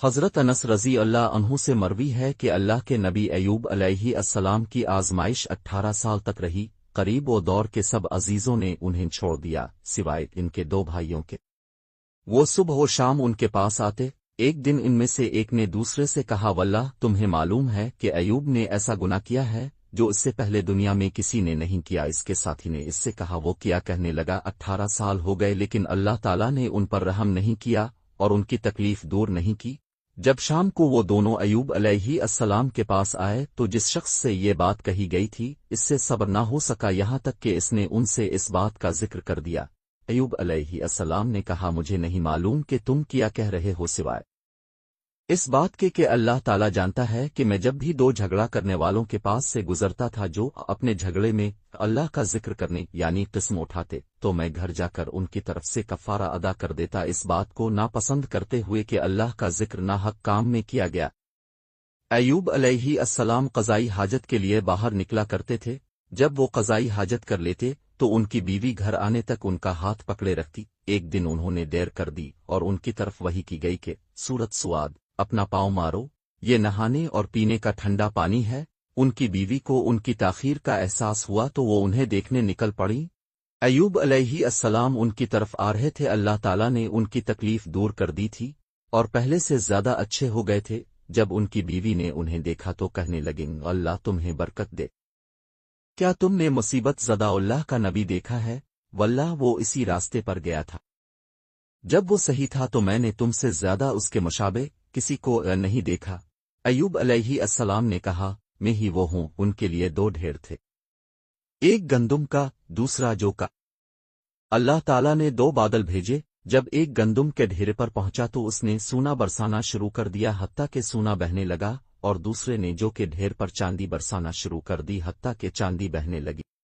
حضرت انس رضی اللہ عنہ سے مروی ہے کہ اللہ کے نبی ایوب علیہ السلام کی آزمائش 18 سال تک رہی، قریب و دور کے سب عزیزوں نے انہیں چھوڑ دیا سوائے ان کے 2 بھائیوں کے۔ وہ صبح و شام ان کے پاس آتے۔ ایک دن ان میں سے ایک نے دوسرے سے کہا، واللہ تمہیں معلوم ہے کہ ایوب نے ایسا گناہ کیا ہے جو اس سے پہلے دنیا میں کسی نے نہیں کیا۔ اس کے ساتھی نے اس سے کہا، وہ کیا؟ کہنے لگا، 18 سال ہو گئے لیکن اللہ تعالیٰ نے ان پر رحم نہیں کیا اور ان کی تکلیف دور نہیں کی۔ جب شام کو وہ دونوں ایوب علیہ السلام کے پاس آئے تو جس شخص سے یہ بات کہی گئی تھی اس سے صبر نہ ہو سکا، یہاں تک کہ اس نے ان سے اس بات کا ذکر کر دیا۔ ایوب علیہ السلام نے کہا، مجھے نہیں معلوم کہ تم کیا کہہ رہے ہو سوائے اس بات کے کہ اللہ تعالیٰ جانتا ہے کہ میں جب بھی 2 جھگڑا کرنے والوں کے پاس سے گزرتا تھا جو اپنے جھگڑے میں اللہ کا ذکر کرنے یعنی قسم اٹھاتے تو میں گھر جا کر ان کی طرف سے کفارہ ادا کر دیتا، اس بات کو ناپسند کرتے ہوئے کہ اللہ کا ذکر ناحق کام میں کیا گیا۔ ایوب علیہ السلام قضائی حاجت کے لیے باہر نکلا کرتے تھے۔ جب وہ قضائی حاجت کر لیتے تو ان کی بیوی گھر آنے تک ان کا ہاتھ پکڑے رکھتی۔ ایک دن انہوں نے دیر کر دی اور ان کی طرف وحی کی گئی کہ سورۃ سواد، اپنا پاؤں مارو، یہ نہانے اور پینے کا ٹھنڈا پانی ہے۔ ان کی بیوی کو ان کی تاخیر کا احساس ہوا تو وہ انہیں دیکھنے نکل پڑی۔ ایوب علیہ السلام ان کی طرف آ رہے تھے، اللہ تعالیٰ نے ان کی تکلیف دور کر دی تھی اور پہلے سے زیادہ اچھے ہو گئے تھے۔ جب ان کی بیوی نے انہیں دیکھا تو کہنے لگیں، اللہ تمہیں برکت دے، کیا تم نے مصیبت زدہ اللہ کا نبی دیکھا ہے؟ واللہ وہ اسی راستے پر گیا تھا جب وہ صحیح تھا، تو میں نے تم سے زیادہ اس کے مشابہ کسی کو نہیں دیکھا۔ ایوب علیہ السلام نے کہا، میں ہی وہ ہوں۔ ان کے لیے 2 ڈھیر تھے، ایک گندم کا، دوسرا جو کا۔ اللہ تعالیٰ نے 2 بادل بھیجے، جب ایک گندم کے ڈھیر پر پہنچا تو اس نے سونا برسانا شروع کر دیا حتیٰ کہ سونا بہنے لگا، اور دوسرے نے جو کے ڈھیر پر چاندی برسانا شروع کر دی حتیٰ کہ چاندی بہنے لگی۔